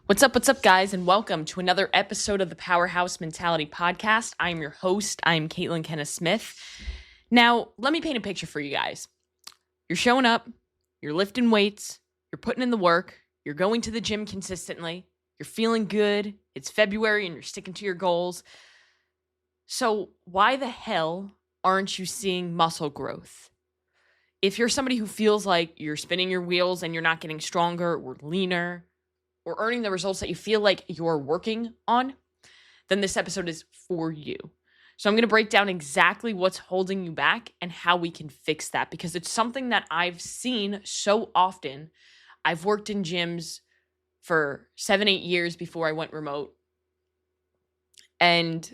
What's up, guys, and welcome to another episode of the Powerhouse Mentality podcast. I'm your host. I'm Caitlin Kenneth Smith. Now, let me paint a picture for you guys. You're showing up, you're lifting weights, you're putting in the work, you're going to the gym consistently, you're feeling good, it's February, and you're sticking to your goals. So why the hell aren't you seeing muscle growth? If you're somebody who feels like you're spinning your wheels and you're not getting stronger or leaner, or earning the results that you feel like you're working on, then this episode is for you. So I'm going to break down exactly what's holding you back and how we can fix that, because it's something that I've seen so often. I've worked in gyms for 7-8 years before I went remote. And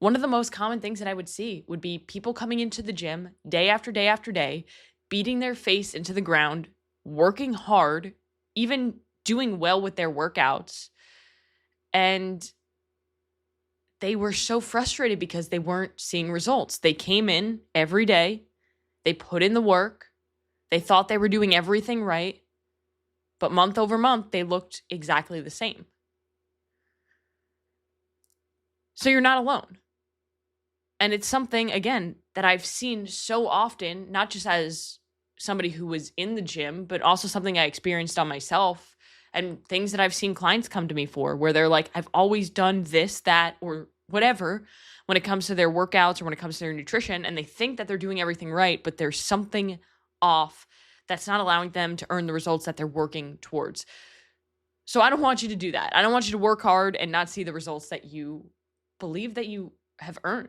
one of the most common things that I would see would be people coming into the gym day after day after day, beating their face into the ground, working hard, even doing well with their workouts. And they were so frustrated because they weren't seeing results. They came in every day, they put in the work, they thought they were doing everything right, but month over month, they looked exactly the same. So you're not alone. And it's something, again, that I've seen so often, not just as somebody who was in the gym, but also something I experienced on myself. And things that I've seen clients come to me for, where they're like, I've always done this, that, or whatever when it comes to their workouts or when it comes to their nutrition. And they think that they're doing everything right, but there's something off that's not allowing them to earn the results that they're working towards. So I don't want you to do that. I don't want you to work hard and not see the results that you believe that you have earned.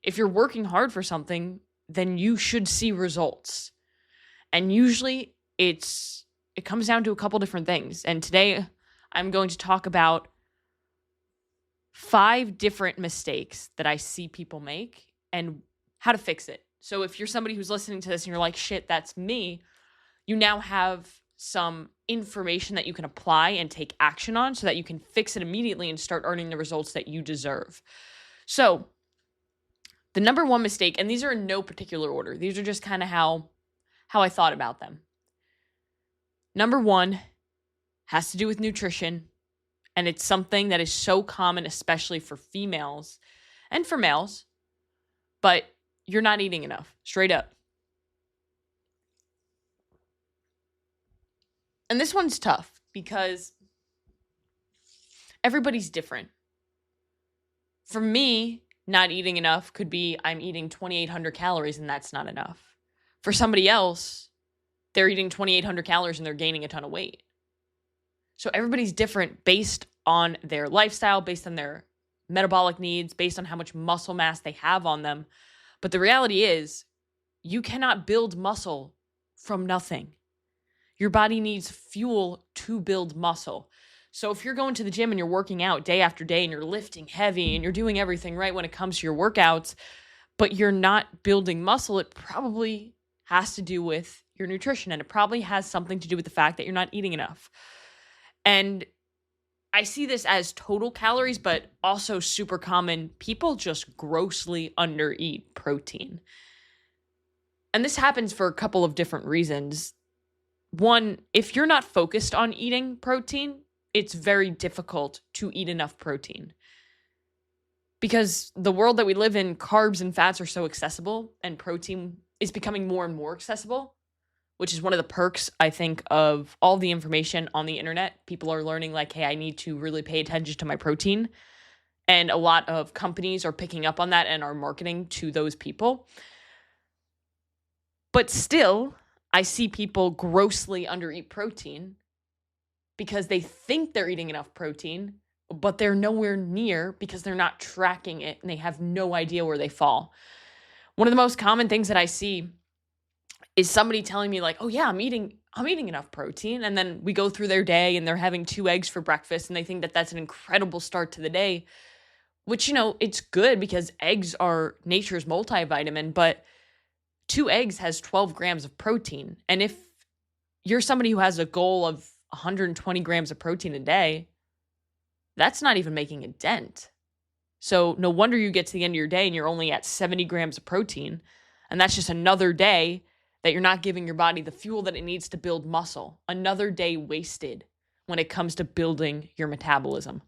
If you're working hard for something, then you should see results. And usually it comes down to a couple different things. And today I'm going to talk about 5 different mistakes that I see people make and how to fix it. So if you're somebody who's listening to this and you're like, shit, that's me, you now have some information that you can apply and take action on so that you can fix it immediately and start earning the results that you deserve. So the number one mistake, and these are in no particular order, these are just kind of how I thought about them. Number one has to do with nutrition, and it's something that is so common, especially for females and for males, but you're not eating enough, straight up. And this one's tough because everybody's different. For me, not eating enough could be I'm eating 2,800 calories and that's not enough. For somebody else, they're eating 2,800 calories and they're gaining a ton of weight. So everybody's different based on their lifestyle, based on their metabolic needs, based on how much muscle mass they have on them. But the reality is, you cannot build muscle from nothing. Your body needs fuel to build muscle. So if you're going to the gym and you're working out day after day and you're lifting heavy and you're doing everything right when it comes to your workouts, but you're not building muscle, it probably has to do with your nutrition, and it probably has something to do with the fact that you're not eating enough. And I see this as total calories, but also super common. People just grossly undereat protein. And this happens for a couple of different reasons. One, if you're not focused on eating protein, it's very difficult to eat enough protein. Because the world that we live in, carbs and fats are so accessible, and protein is becoming more and more accessible, which is one of the perks, I think, of all the information on the internet. People are learning like, hey, I need to really pay attention to my protein. And a lot of companies are picking up on that and are marketing to those people. But still, I see people grossly undereat protein because they think they're eating enough protein, but they're nowhere near because they're not tracking it and they have no idea where they fall. One of the most common things that I see is somebody telling me like, oh yeah, I'm eating enough protein. And then we go through their day and they're having 2 eggs for breakfast and they think that that's an incredible start to the day, which, it's good because eggs are nature's multivitamin, but 2 eggs has 12 grams of protein. And if you're somebody who has a goal of 120 grams of protein a day, that's not even making a dent. So no wonder you get to the end of your day and you're only at 70 grams of protein. And that's just another day that you're not giving your body the fuel that it needs to build muscle. Another day wasted when it comes to building your metabolism.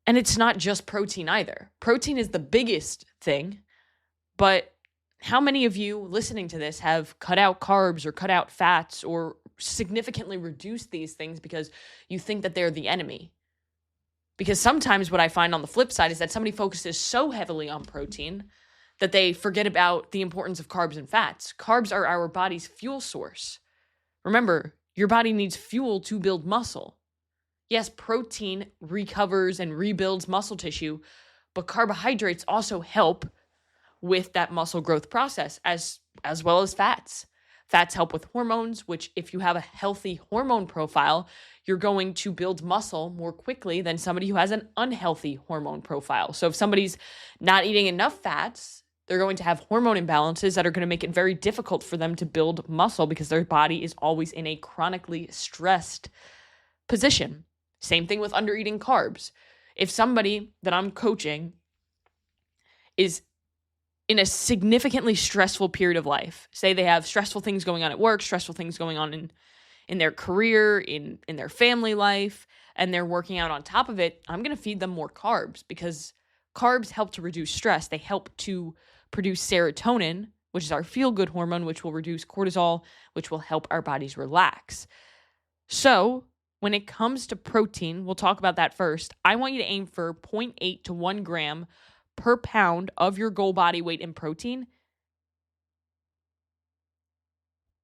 And it's not just protein either. Protein is the biggest thing, but how many of you listening to this have cut out carbs or cut out fats or significantly reduced these things because you think that they're the enemy? Because sometimes what I find on the flip side is that somebody focuses so heavily on protein that they forget about the importance of carbs and fats. Carbs are our body's fuel source. Remember, your body needs fuel to build muscle. Yes, protein recovers and rebuilds muscle tissue, but carbohydrates also help with that muscle growth process as well as fats. Fats help with hormones, which if you have a healthy hormone profile, you're going to build muscle more quickly than somebody who has an unhealthy hormone profile. So if somebody's not eating enough fats, they're going to have hormone imbalances that are going to make it very difficult for them to build muscle because their body is always in a chronically stressed position. Same thing with undereating carbs. If somebody that I'm coaching is in a significantly stressful period of life, say they have stressful things going on at work, stressful things going on in their career, in their family life, and they're working out on top of it, I'm going to feed them more carbs because carbs help to reduce stress. They help to produce serotonin, which is our feel-good hormone, which will reduce cortisol, which will help our bodies relax. So when it comes to protein, we'll talk about that first. I want you to aim for 0.8 to 1 gram per pound of your goal body weight in protein.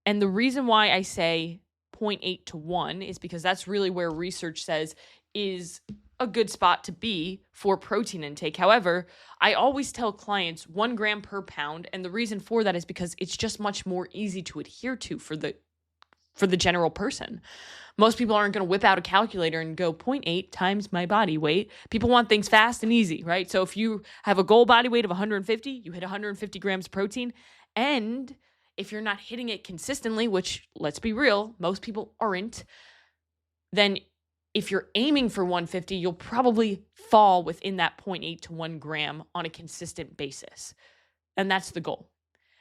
And the reason why I say 0.8 to 1 is because that's really where research says is a good spot to be for protein intake. However, I always tell clients 1 gram per pound. And the reason for that is because it's just much more easy to adhere to for the general person. Most people aren't going to whip out a calculator and go 0.8 times my body weight. People want things fast and easy, right? So if you have a goal body weight of 150, you hit 150 grams of protein. And if you're not hitting it consistently, which let's be real, most people aren't, then if you're aiming for 150, you'll probably fall within that 0.8 to 1 gram on a consistent basis. And that's the goal.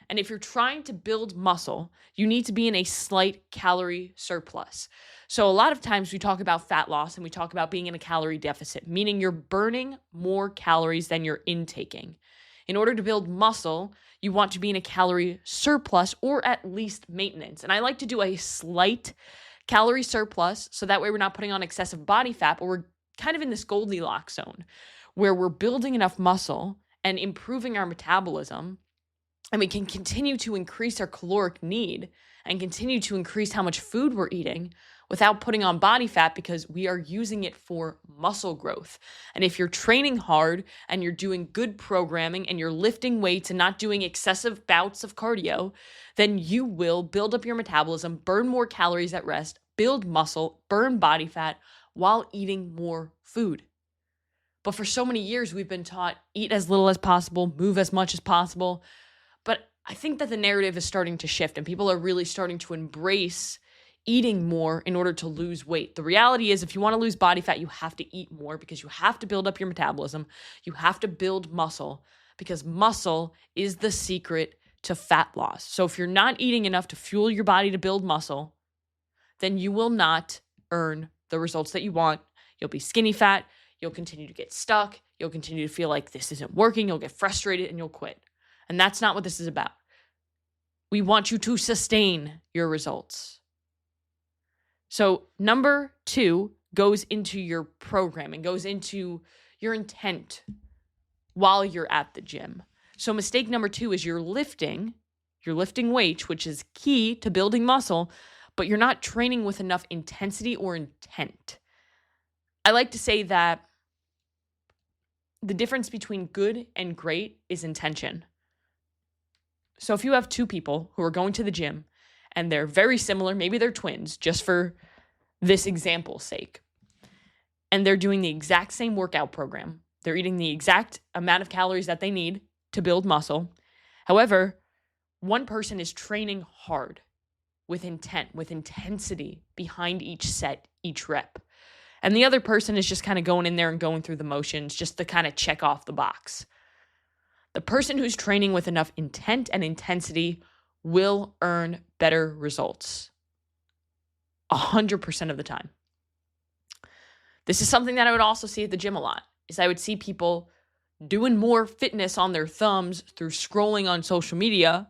And if you're trying to build muscle, you need to be in a slight calorie surplus. So a lot of times we talk about fat loss and we talk about being in a calorie deficit, meaning you're burning more calories than you're intaking. In order to build muscle, you want to be in a calorie surplus or at least maintenance. And I like to do a slight calorie surplus so that way we're not putting on excessive body fat, but we're kind of in this Goldilocks zone where we're building enough muscle and improving our metabolism. And we can continue to increase our caloric need and continue to increase how much food we're eating without putting on body fat because we are using it for muscle growth. And if you're training hard and you're doing good programming and you're lifting weights and not doing excessive bouts of cardio, then you will build up your metabolism, burn more calories at rest, build muscle, burn body fat while eating more food. But for so many years, we've been taught eat as little as possible, move as much as possible. But I think that the narrative is starting to shift and people are really starting to embrace eating more in order to lose weight. The reality is if you want to lose body fat, you have to eat more because you have to build up your metabolism. You have to build muscle because muscle is the secret to fat loss. So if you're not eating enough to fuel your body to build muscle, then you will not earn the results that you want. You'll be skinny fat. You'll continue to get stuck. You'll continue to feel like this isn't working. You'll get frustrated and you'll quit. And that's not what this is about. We want you to sustain your results. So number 2 goes into your programming, goes into your intent while you're at the gym. So mistake number 2 is you're lifting weights, which is key to building muscle, but you're not training with enough intensity or intent. I like to say that the difference between good and great is intention. So if you have 2 people who are going to the gym and they're very similar, maybe they're twins, just for this example's sake, and they're doing the exact same workout program, they're eating the exact amount of calories that they need to build muscle. However, one person is training hard with intent, with intensity behind each set, each rep. And the other person is just kind of going in there and going through the motions just to kind of check off the box. The person who's training with enough intent and intensity will earn better results. 100% of the time. This is something that I would also see at the gym a lot, is I would see people doing more fitness on their thumbs through scrolling on social media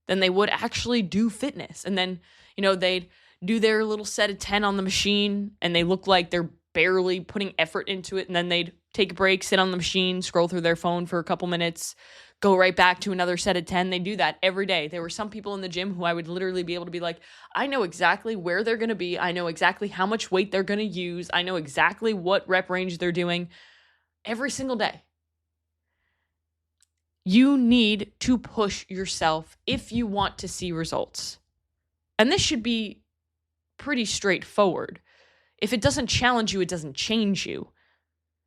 than they would actually do fitness. And then, they'd do their little set of 10 on the machine and they look like they're barely putting effort into it. And then they'd take a break, sit on the machine, scroll through their phone for a couple minutes, go right back to another set of 10. They do that every day. There were some people in the gym who I would literally be able to be like, I know exactly where they're going to be. I know exactly how much weight they're going to use. I know exactly what rep range they're doing every single day. You need to push yourself if you want to see results. And this should be pretty straightforward. If it doesn't challenge you, it doesn't change you.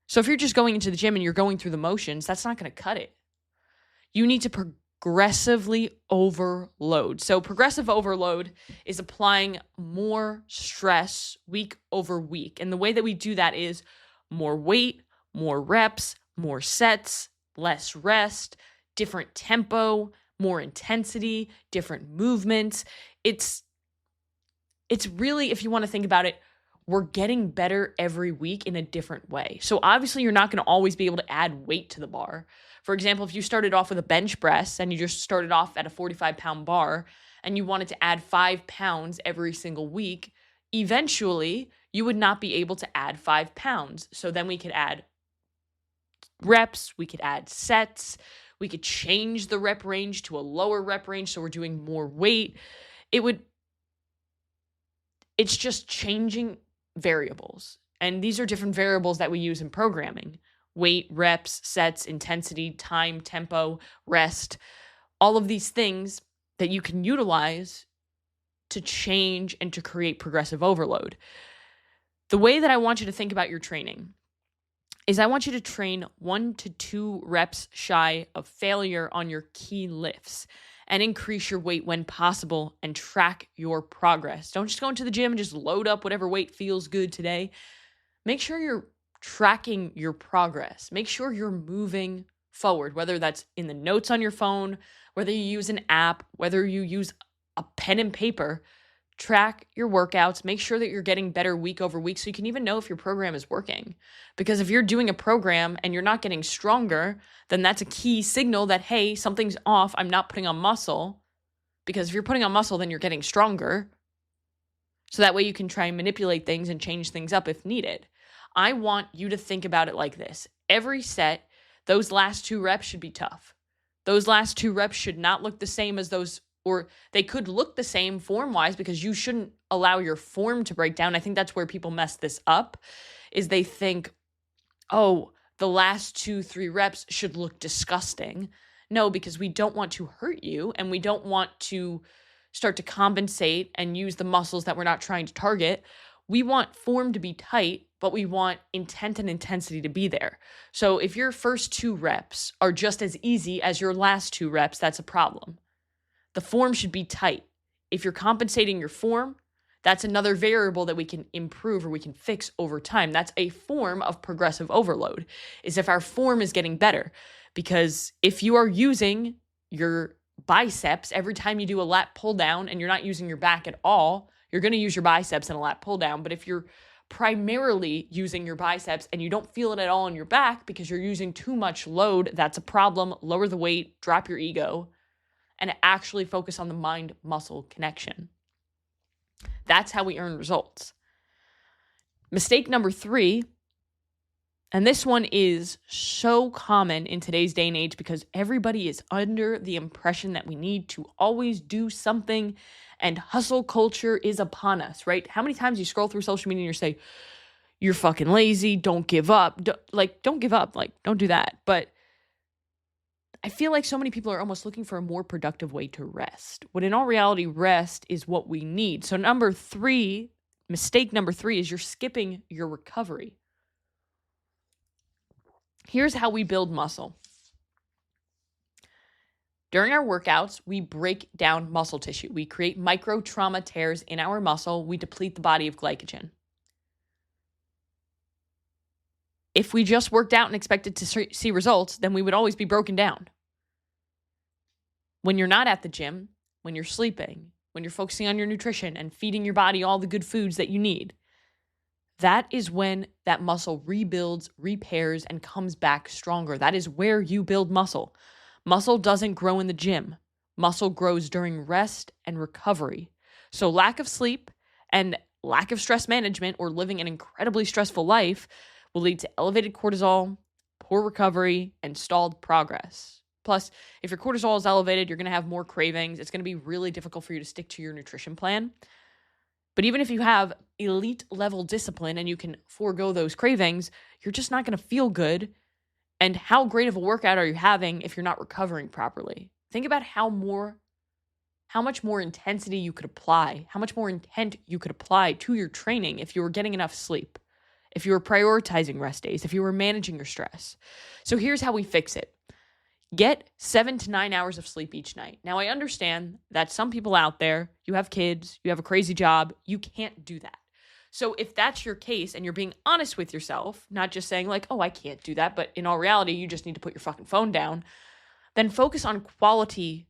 So if you're just going into the gym and you're going through the motions, that's not going to cut it. You need to progressively overload. So progressive overload is applying more stress week over week. And the way that we do that is more weight, more reps, more sets, less rest, different tempo, more intensity, different movements. It's really, if you want to think about it, we're getting better every week in a different way. So obviously you're not going to always be able to add weight to the bar. For example, if you started off with a bench press and you just started off at a 45-pound bar and you wanted to add 5 pounds every single week, eventually you would not be able to add 5 pounds. So then we could add reps, we could add sets, we could change the rep range to a lower rep range so we're doing more weight. It's just changing variables. And these are different variables that we use in programming. Weight, reps, sets, intensity, time, tempo, rest, all of these things that you can utilize to change and to create progressive overload. The way that I want you to think about your training is I want you to train 1 to 2 reps shy of failure on your key lifts and increase your weight when possible and track your progress. Don't just go into the gym and just load up whatever weight feels good today. Make sure you're tracking your progress. Make sure you're moving forward, whether that's in the notes on your phone, whether you use an app, whether you use a pen and paper. Track your workouts. Make sure that you're getting better week over week so you can even know if your program is working. Because if you're doing a program and you're not getting stronger, then that's a key signal that, hey, something's off. I'm not putting on muscle. Because if you're putting on muscle, then you're getting stronger. So that way you can try and manipulate things and change things up if needed. I want you to think about it like this. Every set, those last 2 reps should be tough. Those last 2 reps should not look the same as those, or they could look the same form-wise because you shouldn't allow your form to break down. I think that's where people mess this up, is they think, oh, the last 2-3 reps should look disgusting. No, because we don't want to hurt you and we don't want to start to compensate and use the muscles that we're not trying to target. We want form to be tight, but we want intent and intensity to be there. So if your first 2 reps are just as easy as your last 2 reps, that's a problem. The form should be tight. If you're compensating your form, that's another variable that we can improve or we can fix over time. That's a form of progressive overload, is if our form is getting better. Because if you are using your biceps every time you do a lat pull down and you're not using your back at all, you're going to use your biceps in a lat pull down. But if you're primarily using your biceps and you don't feel it at all in your back because you're using too much load, that's a problem. Lower the weight, drop your ego, and actually focus on the mind-muscle connection. That's how we earn results. Mistake number 3, and this one is so common in today's day and age because everybody is under the impression that we need to always do something and hustle culture is upon us, right? How many times you scroll through social media and you say, you're fucking lazy, don't give up. Don't give up, don't do that. But I feel like so many people are almost looking for a more productive way to rest, when in all reality, rest is what we need. So mistake number 3 is you're skipping your recovery. Here's how we build muscle. During our workouts, we break down muscle tissue. We create micro trauma tears in our muscle. We deplete the body of glycogen. If we just worked out and expected to see results, then we would always be broken down. When you're not at the gym, when you're sleeping, when you're focusing on your nutrition and feeding your body all the good foods that you need, that is when that muscle rebuilds, repairs, and comes back stronger. That is where you build muscle. Muscle doesn't grow in the gym. Muscle grows during rest and recovery. So lack of sleep and lack of stress management or living an incredibly stressful life will lead to elevated cortisol, poor recovery, and stalled progress. Plus, if your cortisol is elevated, you're going to have more cravings. It's going to be really difficult for you to stick to your nutrition plan. But even if you have elite level discipline and you can forego those cravings, you're just not going to feel good. And how great of a workout are you having if you're not recovering properly? Think about how much more intensity you could apply, how much more intent you could apply to your training if you were getting enough sleep, if you were prioritizing rest days, if you were managing your stress. So here's how we fix it. Get 7 to 9 hours of sleep each night. Now, I understand that some people out there, you have kids, you have a crazy job, you can't do that. So if that's your case and you're being honest with yourself, not just saying like, oh, I can't do that, but in all reality, you just need to put your fucking phone down, then focus on quality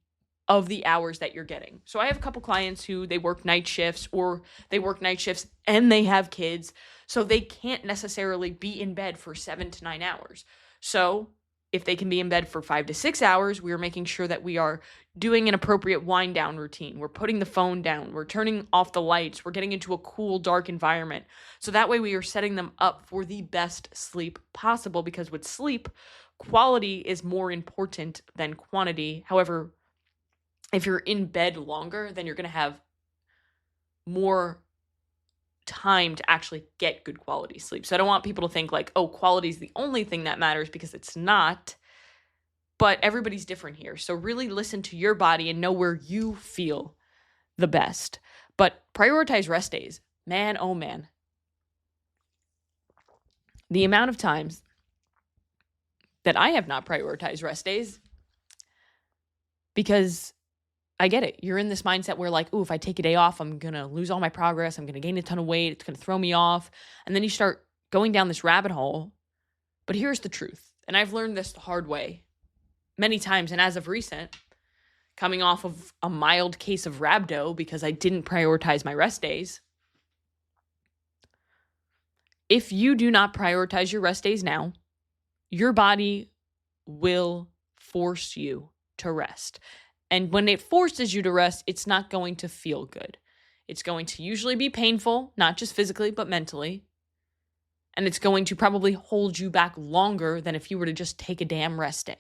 of the hours that you're getting. So I have a couple clients who they work night shifts or they work night shifts and they have kids, so they can't necessarily be in bed for 7 to 9 hours. So if they can be in bed for 5 to 6 hours, we are making sure that we are doing an appropriate wind down routine. We're putting the phone down. We're turning off the lights. We're getting into a cool, dark environment. So that way we are setting them up for the best sleep possible, because with sleep, quality is more important than quantity. However, if you're in bed longer, then you're going to have more time to actually get good quality sleep. So I don't want people to think like, oh, quality is the only thing that matters, because it's not. But everybody's different here. So really listen to your body and know where you feel the best. But prioritize rest days. Man, oh man. The amount of times that I have not prioritized rest days, because I get it. You're in this mindset where like, ooh, if I take a day off, I'm going to lose all my progress. I'm going to gain a ton of weight. It's going to throw me off. And then you start going down this rabbit hole. But here's the truth. And I've learned this the hard way many times. And as of recent, coming off of a mild case of rhabdo because I didn't prioritize my rest days. If you do not prioritize your rest days now, your body will force you to rest. And when it forces you to rest, it's not going to feel good. It's going to usually be painful, not just physically, but mentally. And it's going to probably hold you back longer than if you were to just take a damn rest day.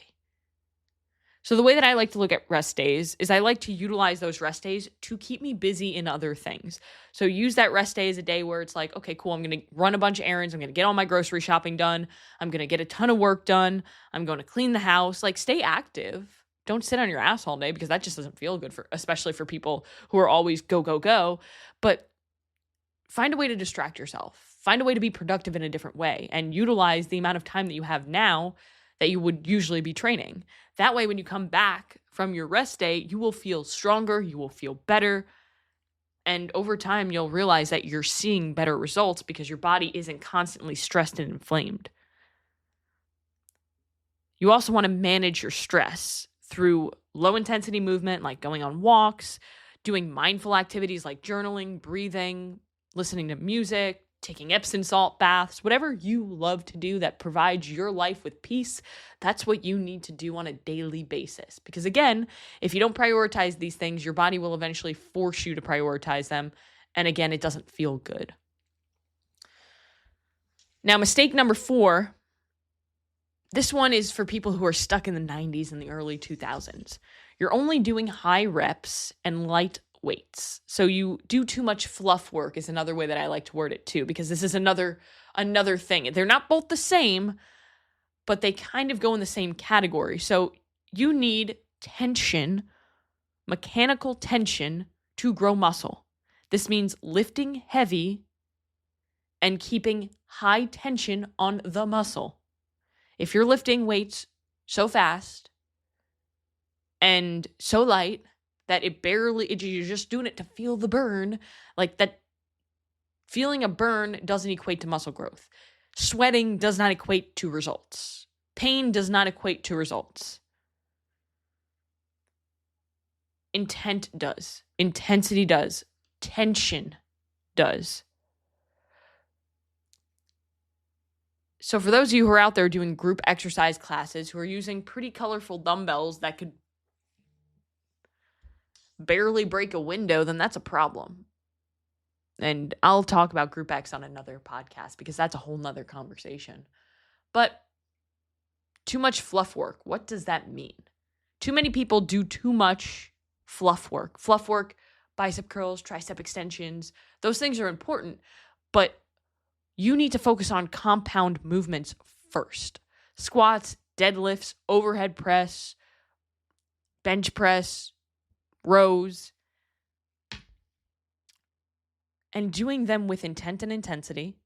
So the way that I like to look at rest days is I like to utilize those rest days to keep me busy in other things. So use that rest day as a day where it's like, okay, cool, I'm going to run a bunch of errands. I'm going to get all my grocery shopping done. I'm going to get a ton of work done. I'm going to clean the house. Like, stay active. Don't sit on your ass all day, because that just doesn't feel good, especially for people who are always go, go, go. But find a way to distract yourself. Find a way to be productive in a different way and utilize the amount of time that you have now that you would usually be training. That way, when you come back from your rest day, you will feel stronger, you will feel better. And over time, you'll realize that you're seeing better results because your body isn't constantly stressed and inflamed. You also want to manage your stress through low intensity movement, like going on walks, doing mindful activities like journaling, breathing, listening to music, taking Epsom salt baths, whatever you love to do that provides your life with peace. That's what you need to do on a daily basis. Because again, if you don't prioritize these things, your body will eventually force you to prioritize them. And again, it doesn't feel good. Now, mistake number 4. This one is for people who are stuck in the 90s and the early 2000s. You're only doing high reps and light weights. So you do too much fluff work is another way that I like to word it too, because this is another thing. They're not both the same, but they kind of go in the same category. So you need tension, mechanical tension, to grow muscle. This means lifting heavy and keeping high tension on the muscle. If you're lifting weights so fast and so light that you're just doing it to feel the burn, like that, feeling a burn doesn't equate to muscle growth. Sweating does not equate to results. Pain does not equate to results. Intent does. Intensity does. Tension does. So for those of you who are out there doing group exercise classes who are using pretty colorful dumbbells that could barely break a window, then that's a problem. And I'll talk about Group X on another podcast because that's a whole nother conversation. But too much fluff work. What does that mean? Too many people do too much fluff work. Fluff work, bicep curls, tricep extensions. Those things are important, but you need to focus on compound movements first. Squats, deadlifts, overhead press, bench press, rows, and doing them with intent and intensity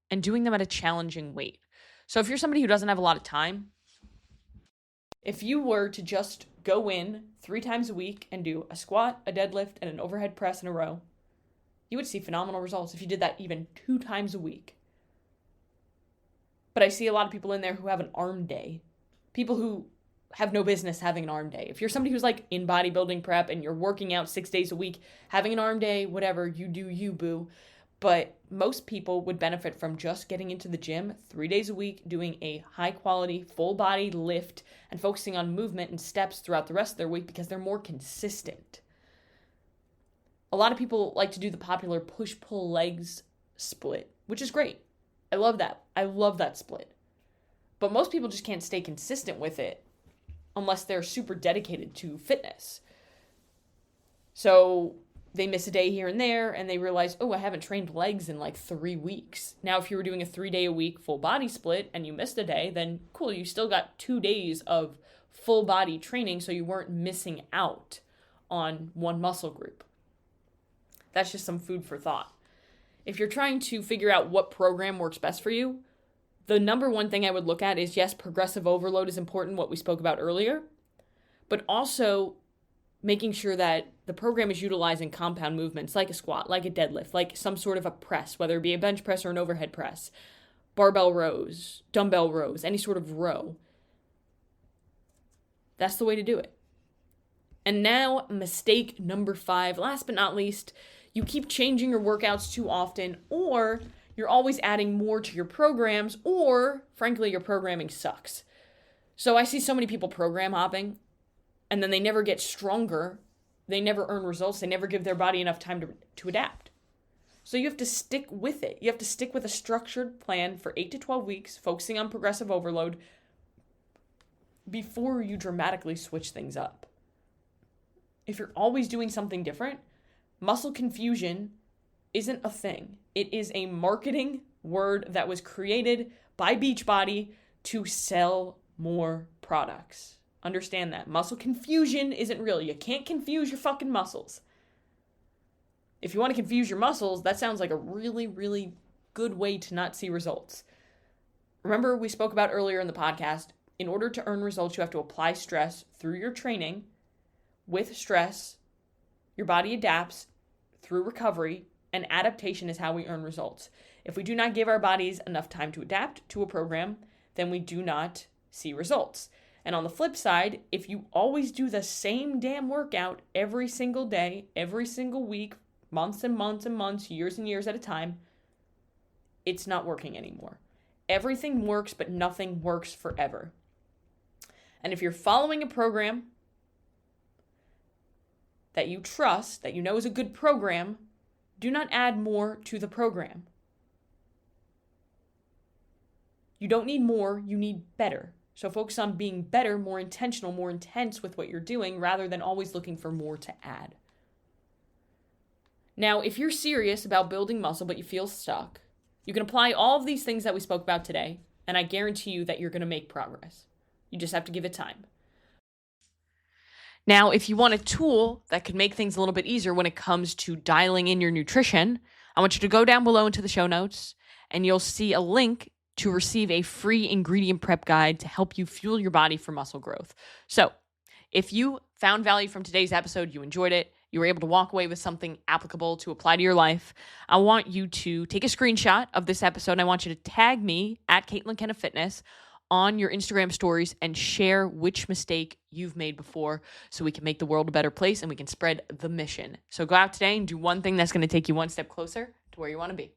and doing them at a challenging weight. So if you're somebody who doesn't have a lot of time, if you were to just go in 3 times a week and do a squat, a deadlift, and an overhead press in a row, you would see phenomenal results if you did that even 2 times a week. But I see a lot of people in there who have an arm day. People who have no business having an arm day. If you're somebody who's like in bodybuilding prep and you're working out 6 days a week, having an arm day, whatever, you do you, boo. But most people would benefit from just getting into the gym 3 days a week, doing a high quality, full body lift, and focusing on movement and steps throughout the rest of their week because they're more consistent. A lot of people like to do the popular push-pull legs split, which is great. I love that. I love that split. But most people just can't stay consistent with it unless they're super dedicated to fitness. So they miss a day here and there and they realize, oh, I haven't trained legs in like 3 weeks. Now, if you were doing a 3-day-a-week full body split and you missed a day, then cool, you still got 2 days of full body training, so you weren't missing out on one muscle group. That's just some food for thought. If you're trying to figure out what program works best for you, the number one thing I would look at is, yes, progressive overload is important, what we spoke about earlier, but also making sure that the program is utilizing compound movements like a squat, like a deadlift, like some sort of a press, whether it be a bench press or an overhead press, barbell rows, dumbbell rows, any sort of row. That's the way to do it. And now, mistake number 5, last but not least, you keep changing your workouts too often, or you're always adding more to your programs, or frankly, your programming sucks. So I see so many people program hopping, and then they never get stronger. They never earn results. They never give their body enough time to adapt. So you have to stick with it. You have to stick with a structured plan for 8 to 12 weeks, focusing on progressive overload before you dramatically switch things up. If you're always doing something different, muscle confusion isn't a thing. It is a marketing word that was created by Beachbody to sell more products. Understand that. Muscle confusion isn't real. You can't confuse your fucking muscles. If you want to confuse your muscles, that sounds like a really, really good way to not see results. Remember, we spoke about earlier in the podcast, in order to earn results, you have to apply stress through your training. With stress, your body adapts through recovery, and adaptation is how we earn results. If we do not give our bodies enough time to adapt to a program, then we do not see results. And on the flip side, if you always do the same damn workout every single day, every single week, months and months and months, years and years at a time, it's not working anymore. Everything works, but nothing works forever. And if you're following a program that you trust, that you know is a good program, do not add more to the program. You don't need more, you need better. So focus on being better, more intentional, more intense with what you're doing, rather than always looking for more to add. Now, if you're serious about building muscle but you feel stuck, you can apply all of these things that we spoke about today, and I guarantee you that you're going to make progress. You just have to give it time. Now, if you want a tool that could make things a little bit easier when it comes to dialing in your nutrition, I want you to go down below into the show notes, and you'll see a link to receive a free ingredient prep guide to help you fuel your body for muscle growth. So, if you found value from today's episode, you enjoyed it, you were able to walk away with something applicable to apply to your life, I want you to take a screenshot of this episode, and I want you to tag me at Caitlin Kenna Fitness on your Instagram stories and share which mistake you've made before so we can make the world a better place and we can spread the mission. So go out today and do one thing that's going to take you one step closer to where you want to be.